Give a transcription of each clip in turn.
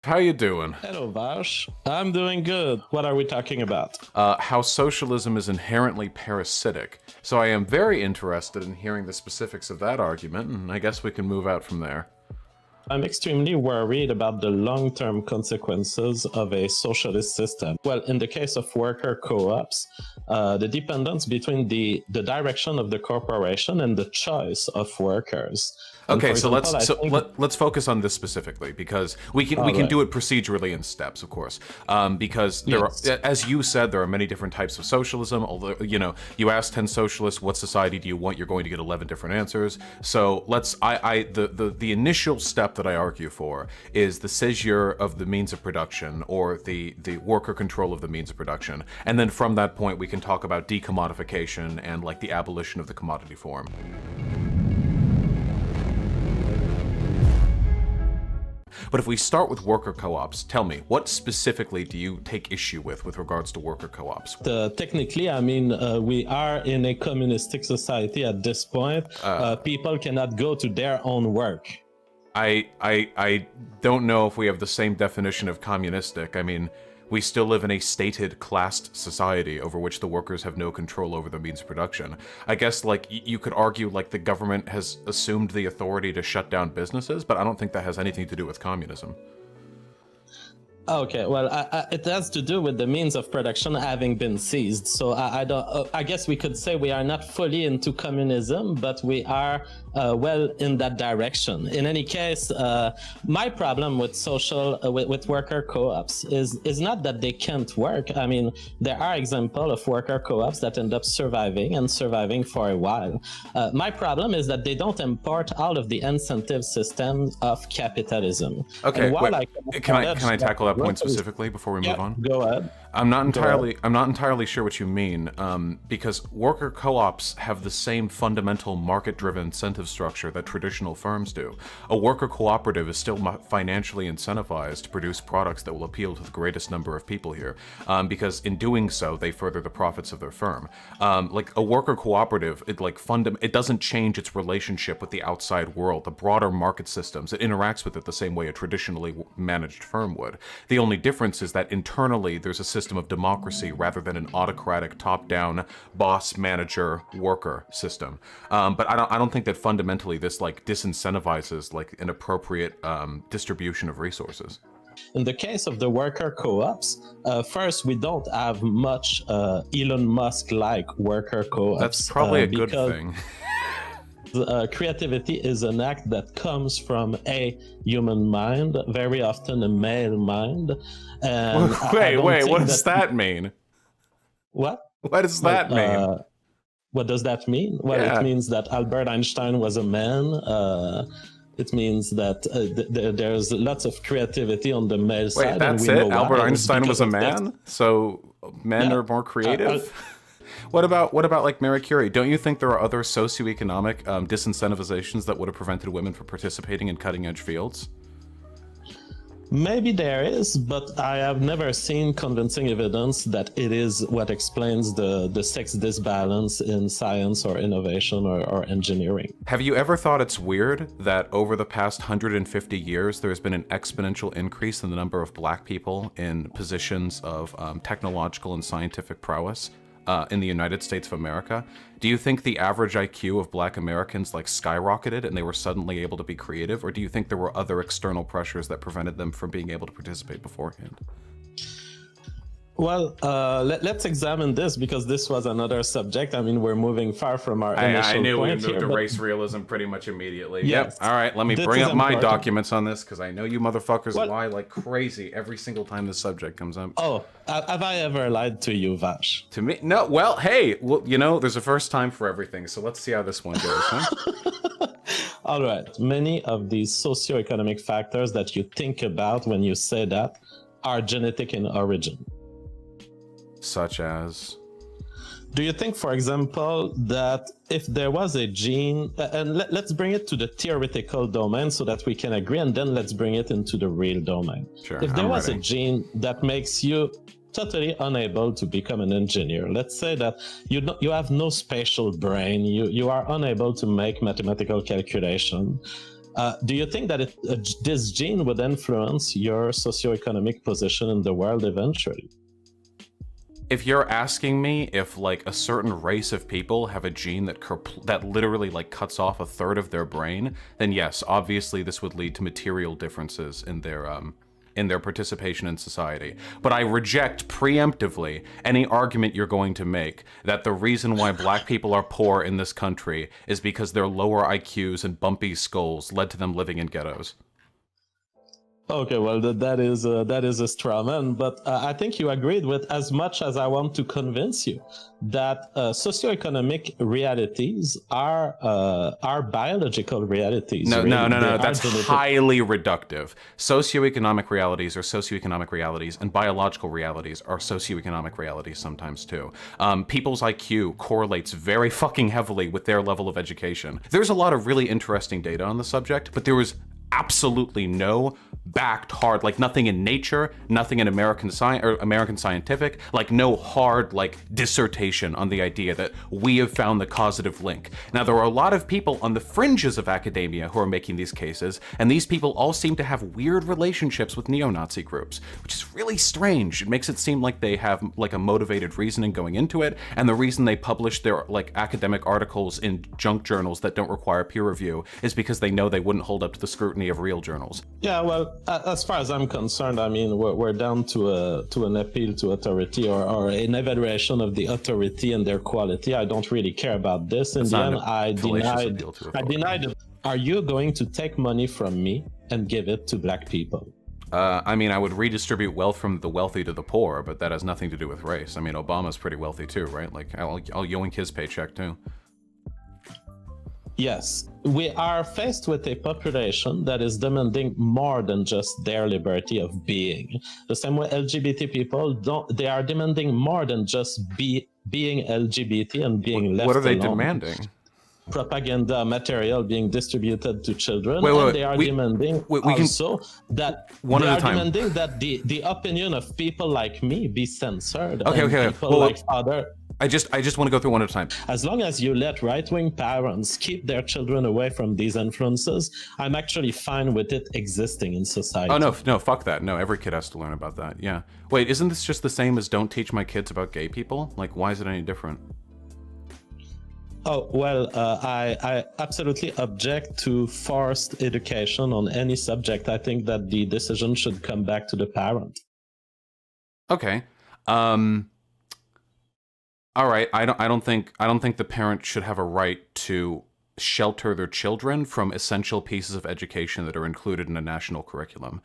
How you doing? Hello, Vaush. I'm doing good. What are we talking about? How socialism is inherently parasitic. So I am very interested in hearing the specifics of that argument, and I guess we can move out from there. I'm extremely worried about the long-term consequences of a socialist system. Well, in the case of worker co-ops, the dependence between the direction of the corporation and the choice of workers. Okay, so let's focus on this specifically, because we can do it procedurally in steps, of course. Because there are, as you said, there are many different types of socialism. Although you ask 10 socialists, what society do you want? You're going to get 11 different answers. So the initial step that I argue for is the seizure of the means of production, or the worker control of the means of production, and then from that point we can talk about decommodification and like the abolition of the commodity form. But if we start with worker co-ops, tell me, what specifically do you take issue with regards to worker co-ops? Technically, I mean, we are in a communistic society at this point. People cannot go to their own work. I don't know if we have the same definition of communistic. I mean, we still live in a stated, classed society over which the workers have no control over the means of production. I guess, like, you could argue, like, the government has assumed the authority to shut down businesses, but I don't think that has anything to do with communism. Okay, well, it has to do with the means of production having been seized. So I don't. I guess we could say we are not fully into communism, but we are well in that direction. In any case, my problem with with worker co-ops is not that they can't work. I mean, there are examples of worker co-ops that end up surviving for a while. My problem is that they don't import all of the incentive systems of capitalism. Okay, can I tackle that point specifically before we move on? Go ahead. I'm not entirely sure what you mean, because worker co-ops have the same fundamental market-driven incentive structure that traditional firms do. A worker cooperative is still financially incentivized to produce products that will appeal to the greatest number of people here, because in doing so, they further the profits of their firm. Like a worker cooperative, it doesn't change its relationship with the outside world, the broader market systems. It interacts with it the same way a traditionally managed firm would. The only difference is that internally there's a system of democracy rather than an autocratic top-down boss-manager-worker system. But I don't think that fundamentally this like disincentivizes like an appropriate distribution of resources. In the case of the worker co-ops, first, we don't have much Elon Musk-like worker co-ops. That's probably a good thing. Creativity is an act that comes from a human mind, very often a male mind. And wait, what does that mean? What? What does that mean? What does that mean? Well, It means that Albert Einstein was a man. It means that there's lots of creativity on the male side. Wait, that's it? Albert Einstein was a man? So men are more creative? What about like Marie Curie? Don't you think there are other socioeconomic disincentivizations that would have prevented women from participating in cutting-edge fields? Maybe there is, but I have never seen convincing evidence that it is what explains the sex disbalance in science or innovation or engineering. Have you ever thought it's weird that over the past 150 years there's been an exponential increase in the number of black people in positions of technological and scientific prowess in the United States of America? Do you think the average IQ of black Americans like skyrocketed and they were suddenly able to be creative, or do you think there were other external pressures that prevented them from being able to participate beforehand? Well, let's examine this, because this was another subject. I mean, we're moving far from our initial point here. I knew we moved to race realism pretty much immediately. Yes. Yep. All right, let me bring up my documents on this, because I know you motherfuckers lie like crazy every single time this subject comes up. Oh, have I ever lied to you, Vaush? To me? No. Well, hey, there's a first time for everything, so let's see how this one goes, huh? All right. Many of these socioeconomic factors that you think about when you say that are genetic in origin. Such as? Do you think, for example, that if there was a gene, and let's bring it to the theoretical domain so that we can agree, and then let's bring it into the real domain. Sure, if there was ready. a gene that makes you totally unable to become an engineer, let's say that you have no spatial brain, you are unable to make mathematical calculation, Do you think that this gene would influence your socioeconomic position in the world eventually? If you're asking me if like a certain race of people have a gene that literally like cuts off a third of their brain, then yes, obviously this would lead to material differences in their participation in society. But I reject preemptively any argument you're going to make that the reason why black people are poor in this country is because their lower IQs and bumpy skulls led to them living in ghettos. Okay, well, that is a straw man, but I think you agreed with, as much as I want to convince you that socioeconomic realities are biological realities. No, really. no. That's highly reductive. Socioeconomic realities are socioeconomic realities, and biological realities are socioeconomic realities sometimes too. People's IQ correlates very fucking heavily with their level of education. There's a lot of really interesting data on the subject, but there was absolutely no backed hard, like nothing in Nature, nothing in American Science or American Scientific, like no hard like dissertation on the idea that we have found the causative link. Now there are a lot of people on the fringes of academia who are making these cases, and these people all seem to have weird relationships with neo-Nazi groups, which is really strange. It makes it seem like they have like a motivated reasoning going into it, and the reason they publish their like academic articles in junk journals that don't require peer review is because they know they wouldn't hold up to the scrutiny of real journals. Yeah, well, as far as I'm concerned, I mean, we're down to an appeal to authority or an evaluation of the authority and their quality. I don't really care about this. In the end, I denied. Are you going to take money from me and give it to black people? I mean, I would redistribute wealth from the wealthy to the poor, but that has nothing to do with race. I mean, Obama's pretty wealthy too, right? Like, I'll yoink his paycheck too. Yes, we are faced with a population that is demanding more than just their liberty of being. The same way LGBT people they are demanding more than just being LGBT and being left alone. What are they demanding? Propaganda material being distributed to children. And they are demanding that the opinion of people like me be censored. Okay. Other. I just want to go through one at a time. As long as you let right-wing parents keep their children away from these influences, I'm actually fine with it existing in society. Oh, no, fuck that. No, every kid has to learn about that, yeah. Wait, isn't this just the same as don't teach my kids about gay people? Like, why is it any different? Oh, well, I absolutely object to forced education on any subject. I think that the decision should come back to the parent. Okay. All right, I don't think the parent should have a right to shelter their children from essential pieces of education that are included in a national curriculum.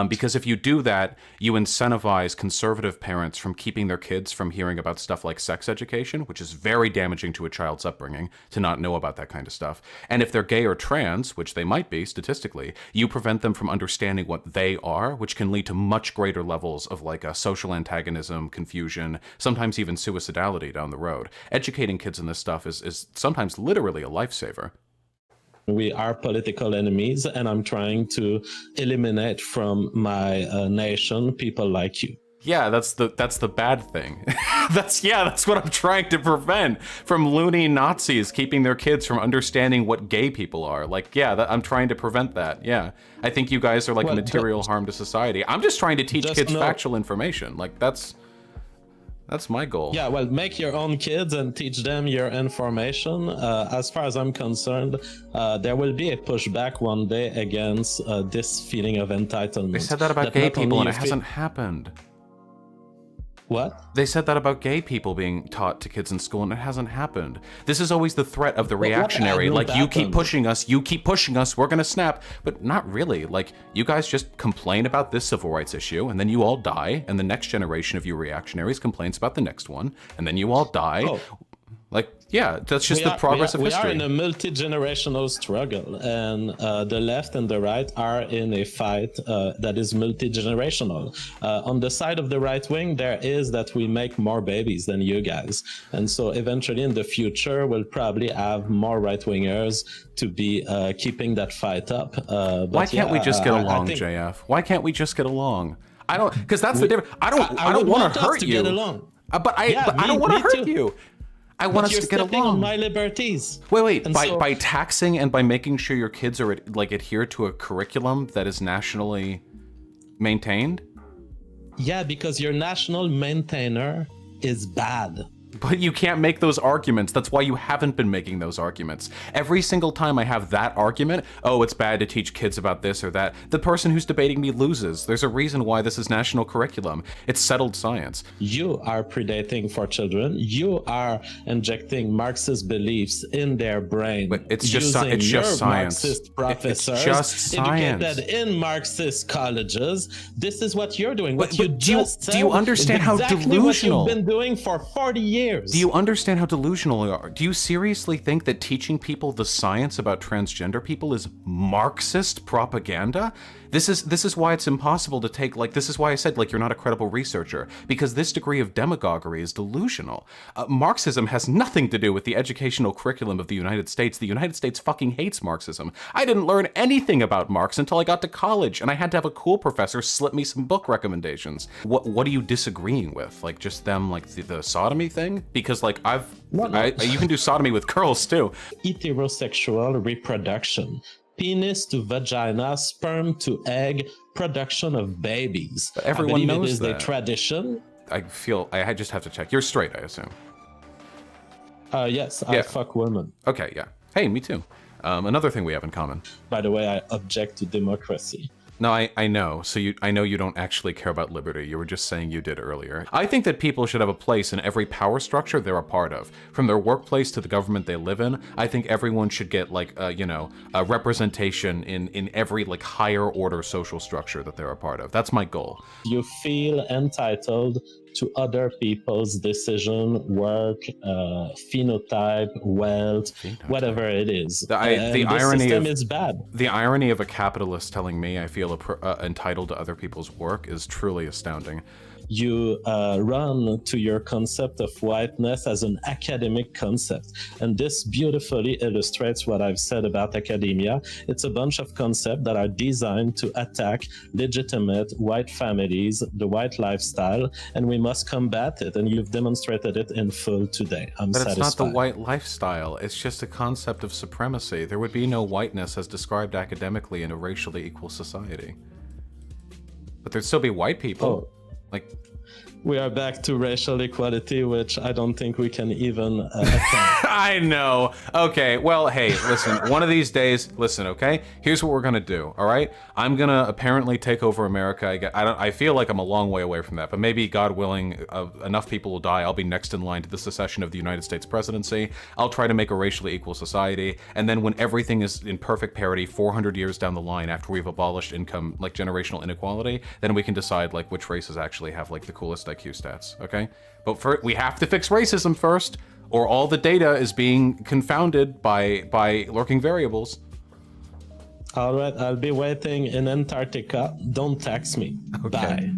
Because if you do that, you incentivize conservative parents from keeping their kids from hearing about stuff like sex education, which is very damaging to a child's upbringing to not know about that kind of stuff. And if they're gay or trans, which they might be statistically, you prevent them from understanding what they are, which can lead to much greater levels of like a social antagonism, confusion, sometimes even suicidality down the road. Educating kids in this stuff is sometimes literally a lifesaver. We are political enemies, and I'm trying to eliminate from my nation people like you. Yeah, that's the bad thing. that's what I'm trying to prevent from loony Nazis keeping their kids from understanding what gay people are. Like, yeah, I'm trying to prevent that. Yeah, I think you guys are like a material harm to society. I'm just trying to teach kids factual information. Like that's my goal. Yeah, well, make your own kids and teach them your information. As far as I'm concerned, there will be a pushback one day against this feeling of entitlement. They said that about gay people and it hasn't happened. What? They said that about gay people being taught to kids in school and it hasn't happened. This is always the threat of the reactionary. Like, you keep pushing us, we're gonna snap. But not really. Like, you guys just complain about this civil rights issue and then you all die, and the next generation of you reactionaries complains about the next one, and then you all die. Oh. Like, yeah, that's just the progress of history. We are in a multi-generational struggle, and the left and the right are in a fight that is multi-generational. On the side of the right wing, there is that we make more babies than you guys. And so eventually in the future, we'll probably have more right-wingers to be keeping that fight up. Why can't we just get along, JF? Why can't we just get along? Because that's the difference. I don't want to hurt you. Get along. But I don't want to hurt you. I want us to get stepping along. on my liberties. Wait. And By taxing and by making sure your kids are like adhere to a curriculum that is nationally maintained? Yeah, because your national maintainer is bad. But you can't make those arguments. That's why you haven't been making those arguments. Every single time I have that argument, oh, it's bad to teach kids about this or that, the person who's debating me loses. There's a reason why this is national curriculum. It's settled science. You are predating for children. You are injecting Marxist beliefs in their brain. But it's just science. Marxist professors It's just science. educated in Marxist colleges. This is what you're doing. What But you do just said you understand is how exactly delusional? what you've been doing for 40 years. Do you understand how delusional you are? Do you seriously think that teaching people the science about transgender people is Marxist propaganda? This is why it's impossible to take, like, this is why I said, like, you're not a credible researcher, because this degree of demagoguery is delusional. Marxism has nothing to do with the educational curriculum of the United States. The United States fucking hates Marxism. I didn't learn anything about Marx until I got to college, and I had to have a cool professor slip me some book recommendations. What are you disagreeing with? Like, just them, like, the sodomy thing? Because, like, you can do sodomy with girls, too. Heterosexual reproduction. Penis to vagina, sperm to egg, production of babies. But everyone I believe knows it is that. the tradition. I just have to check. You're straight, I assume. Yes, I fuck women. Okay, yeah. Hey, me too. Another thing we have in common. By the way, I object to democracy. No, I know. So I know you don't actually care about liberty. You were just saying you did earlier. I think that people should have a place in every power structure they're a part of. From their workplace to the government they live in, I think everyone should get, like, a representation in every, like, higher order social structure that they're a part of. That's my goal. You feel entitled to other people's decision, work, phenotype, wealth, whatever it is. The irony system of is bad. The irony of a capitalist telling me I feel entitled to other people's work is truly astounding. You run to your concept of whiteness as an academic concept. And this beautifully illustrates what I've said about academia. It's a bunch of concepts that are designed to attack legitimate white families, the white lifestyle, and we must combat it. And you've demonstrated it in full today. I'm satisfied. But it's not the white lifestyle. It's just a concept of supremacy. There would be no whiteness as described academically in a racially equal society. But there'd still be white people. Like, we are back to racial equality, which I don't think we can even attempt. I know. Okay, well, hey, listen, one of these days, listen, okay? Here's what we're gonna do, all right? I'm gonna apparently take over America. I feel like I'm a long way away from that, but maybe, God willing, enough people will die. I'll be next in line to the secession of the United States presidency. I'll try to make a racially equal society, and then when everything is in perfect parity 400 years down the line after we've abolished income, like generational inequality, then we can decide, like, which races actually have, like, the coolest IQ stats, okay? But we have to fix racism first, or all the data is being confounded by lurking variables. All right, I'll be waiting in Antarctica. Don't tax me. Okay. Bye.